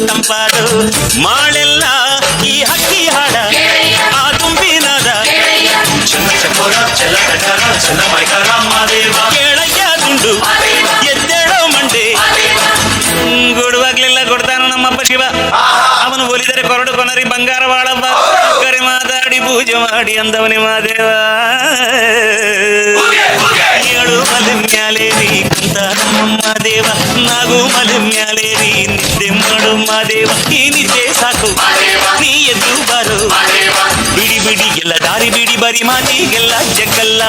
ತಂಪಾದು ಮಾಳೆಲ್ಲ ಈ ಹಕ್ಕಿ ಹಾಡ ಆ ತುಂಬಿನಾದ ಕೇಳಯ್ಯ ದುಂಡು ಎದ್ದೇಳೋ ಮಂಡೆ ಗುಡುವಾಗ್ಲಿಲ್ಲ ಕೊಡ್ತಾನು ನಮ್ಮಪ್ಪ ಶಿವ ಅವನು ಒಲಿದರೆ ಕೊರಡು ಕೊನರಿ ಬಂಗಾರ ಬಾಳವ್ವ ಕರೆ ಮಾತಾಡಿ ಪೂಜೆ ಮಾಡಿ ಅಂದವನಿ ಮಾದೇವ ಏಳು ಮಲೆ ಮ್ಯಾಲೇರಿ ಕುಂತ ನಮ್ಮಮ್ಮ ದೇವ ನಾಗು ಮಲೆ ಮ್ಯಾಲೇರಿ ನಿದ್ದೆ ಮಾಡು ಮಾದೇವ ಈ ನಿದ್ದೆ ಸಾಕು ನೀ ಎದ್ದು ಬಾರು ಬಿಡಿ ಬಿಡಿ ಎಲ್ಲ ದಾರಿ ಬಿಡಿ ಬರಿ ಮಾತಿಗೆಲ್ಲ ಜಗ್ಗಲ್ಲ